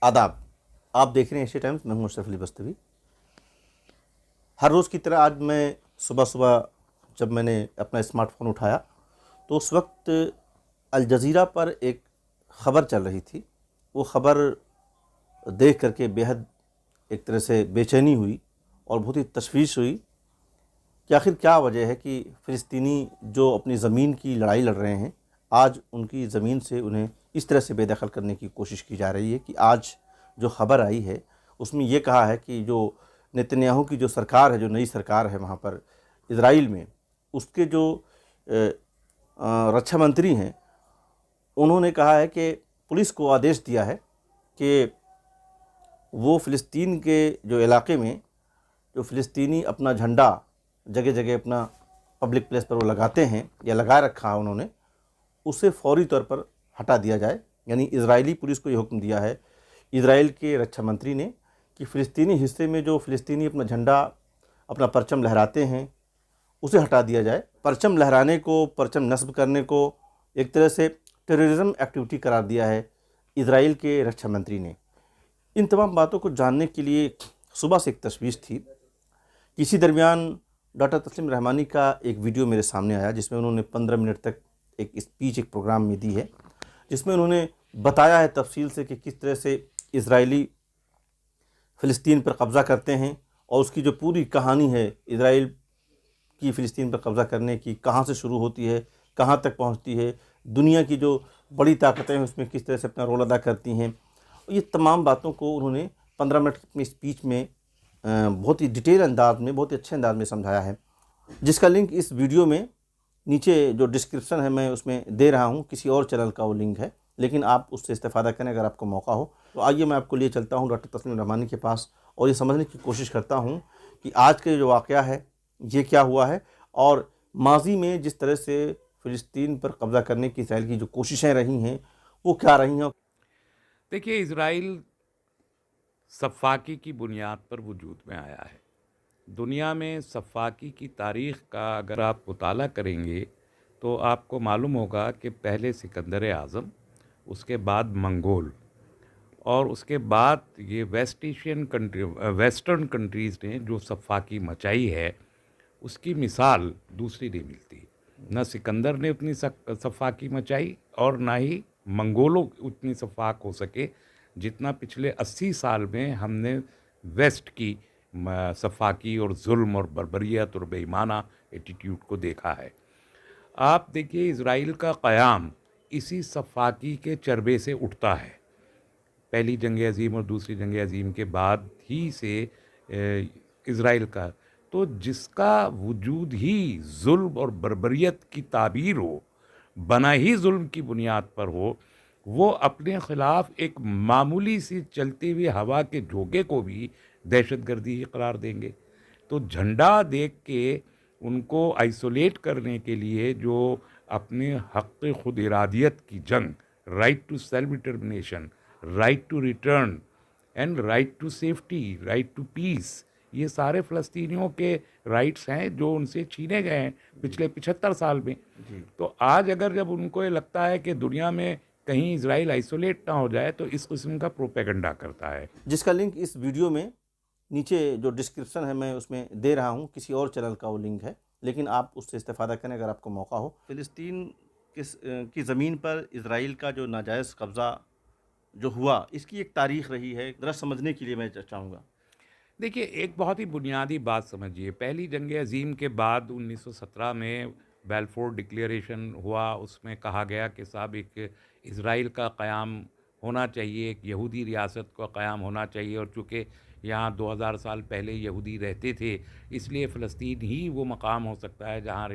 आदाब। आप देख रहे हैं एशिया टाइम्स। मैं हूं अशरफ अली बस्तवी। हर रोज़ की तरह आज मैं सुबह सुबह जब मैंने अपना स्मार्टफोन उठाया तो उस वक्त अल जज़ीरा पर एक ख़बर चल रही थी। वो ख़बर देख करके बेहद एक तरह से बेचैनी हुई और बहुत ही तशवीश हुई कि आखिर क्या वजह है कि फ़िलिस्तीनी जो अपनी ज़मीन की लड़ाई लड़ रहे हैं, आज उनकी ज़मीन से उन्हें इस तरह से बेदखल करने की कोशिश की जा रही है कि आज जो ख़बर आई है उसमें ये कहा है कि जो नेतन्याहू की जो सरकार है, जो नई सरकार है वहाँ पर इज़राइल में, उसके जो रक्षा मंत्री हैं, उन्होंने कहा है कि पुलिस को आदेश दिया है कि वो फ़िलिस्तीन के जो इलाके में जो फ़िलिस्तीनी अपना झंडा जगह जगह अपना पब्लिक प्लेस पर वो लगाते हैं या लगाए रखा है उन्होंने, उसे फ़ौरी तौर पर हटा दिया जाए। यानी इज़राइली पुलिस को ये हुक्म दिया है इज़राइल के रक्षा मंत्री ने कि फ़िलिस्तीनी हिस्से में जो फ़िलिस्तीनी अपना झंडा, अपना परचम लहराते हैं, उसे हटा दिया जाए। परचम लहराने को, परचम नस्ब करने को एक तरह से टेररिज्म एक्टिविटी करार दिया है इज़राइल के रक्षा मंत्री ने। इन तमाम बातों को जानने के लिए सुबह से एक तशवीश थी। इसी दरमियान डॉक्टर तस्लीम रहमानी का एक वीडियो मेरे सामने आया जिसमें उन्होंने 15 मिनट तक एक स्पीच एक प्रोग्राम में दी है, जिसमें उन्होंने बताया है तफसील से कि किस तरह से इज़राइली फ़िलिस्तीन पर कब्ज़ा करते हैं और उसकी जो पूरी कहानी है इज़राइल की फ़िलिस्तीन पर कब्ज़ा करने की, कहाँ से शुरू होती है, कहाँ तक पहुँचती है, दुनिया की जो बड़ी ताकतें हैं उसमें किस तरह से अपना रोल अदा करती हैं। ये तमाम बातों को उन्होंने 15 मिनट की अपनी स्पीच में बहुत ही डिटेल अंदाज में, बहुत ही अच्छे अंदाज में समझाया है, जिसका लिंक इस वीडियो में नीचे जो डिस्क्रिप्शन है मैं उसमें दे रहा हूँ। किसी और चैनल का वो लिंक है, लेकिन आप उससे इस्तेफ़ादा करें अगर आपको मौका हो। तो आइए मैं आपको लिए चलता हूँ डॉक्टर तस्लीम रहमानी के पास और ये समझने की कोशिश करता हूँ कि आज के जो वाक़या है ये क्या हुआ है और माज़ी में जिस तरह से फ़िलिस्तीन पर कब्ज़ा करने की इसराइल की जो कोशिशें रही हैं वो क्या रही हैं। देखिए, इज़राइल सफ़ाकी की बुनियाद पर वजूद में आया है। दुनिया में सफ़ाकी की तारीख़ का अगर आप मुताला करेंगे तो आपको मालूम होगा कि पहले सिकंदर आज़म, उसके बाद मंगोल और उसके बाद ये वेस्टर्न कंट्रीज़ ने जो सफ़ाकी मचाई है, उसकी मिसाल दूसरी नहीं मिलती। न सिकंदर ने उतनी सफ़ाकी मचाई और ना ही मंगोलों उतनी सफ़ाक हो सके जितना पिछले 80 साल में हमने वेस्ट की सफ़ाकी और जुल्म और बर्बरियत और बेईमाना एटीट्यूड को देखा है। आप देखिए, इज़राइल का क़याम इसी सफ़ाकी के चरबे से उठता है। पहली जंग अज़ीम और दूसरी जंग अज़ीम के बाद ही से इज़राइल का, तो जिसका वजूद ही जुल्म और बर्बरियत की ताबीर हो, बना ही जुल्म की बुनियाद पर हो, वो अपने ख़िलाफ़ एक मामूली सी चलती हुई हवा के झोंके को भी दहशतगर्दी ही करार देंगे। तो झंडा देख के उनको आइसोलेट करने के लिए जो अपने हक़ खुद इरादियत की जंग, right to self determination, right to return and right to safety, right to peace, ये सारे फ़लस्तीनियों के राइट्स हैं जो उनसे छीने गए हैं पिछले 75 साल में। तो आज अगर जब उनको ये लगता है कि दुनिया में कहीं इज़राइल आइसोलेट ना हो जाए, तो इस किस्म का प्रोपेगेंडा करता है। जिसका लिंक इस वीडियो में नीचे जो डिस्क्रिप्शन है मैं उसमें दे रहा हूँ। किसी और चैनल का वो लिंक है, लेकिन आप उससे इस्तेफ़ादा करें अगर आपको मौका हो। फ़िलिस्तीन की ज़मीन पर इज़राइल का जो नाजायज़ कब्ज़ा जो हुआ, इसकी एक तारीख़ रही है, ज़रा समझने के लिए मैं चाहूँगा। देखिए, एक बहुत ही बुनियादी बात समझिए। पहली जंग अज़ीम के बाद 1917 में बैलफोर डिक्लेरेशन हुआ। उसमें कहा गया कि साहब एक इज़राइल का क़याम होना चाहिए, एक यहूदी रियासत का क़याम होना चाहिए, और चूँकि यहाँ 2000 साल पहले यहूदी रहते थे, इसलिए फ़लस्तीन ही वो मकाम हो सकता है जहाँ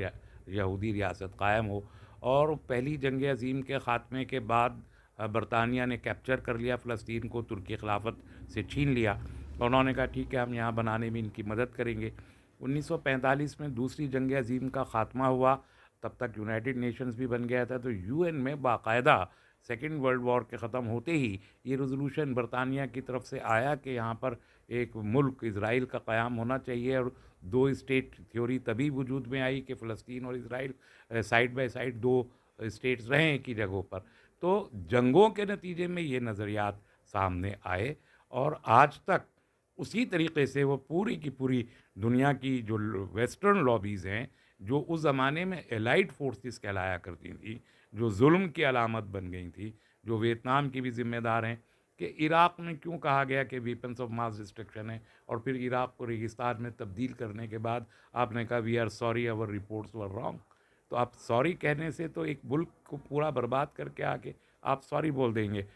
यहूदी रियासत कायम हो। और पहली जंग अज़ीम के ख़ात्मे के बाद बरतानिया ने कैप्चर कर लिया फ़लस्तीन को, तुर्की ख़िलाफ़त से छीन लिया। और उन्होंने कहा ठीक है, हम यहाँ बनाने में इनकी मदद करेंगे। 1945 में दूसरी जंग अज़ीम का ख़ात्मा हुआ, तब तक यूनाइटेड नेशंस भी बन गया था। तो यूएन में बाकायदा सेकेंड वर्ल्ड वॉर के ख़त्म होते ही ये रेजोल्यूशन बरतानिया की तरफ से आया कि यहाँ पर एक मुल्क इज़राइल का क़याम होना चाहिए। और दो स्टेट थ्योरी तभी वजूद में आई कि फ़लस्तीन और इज़राइल साइड बाय साइड दो स्टेट्स रहें एक ही जगहों पर। तो जंगों के नतीजे में ये नज़रियात सामने आए, और आज तक उसी तरीके से वो पूरी की पूरी दुनिया की जो वेस्टर्न लॉबीज़ हैं, जो उस ज़माने में एलाइड फोर्सेस कहलाया करती थी, जो जुल्म की अलामत बन गई थी, जो वियतनाम की भी ज़िम्मेदार हैं कि इराक़ में क्यों कहा गया कि वेपन्स ऑफ मास डिस्ट्रक्शन है, और फिर इराक़ को रेगिस्तान में तब्दील करने के बाद आपने कहा we are sorry our reports were wrong. तो आप सॉरी कहने से तो एक मुल्क को पूरा बर्बाद करके आके आप सॉरी बोल देंगे।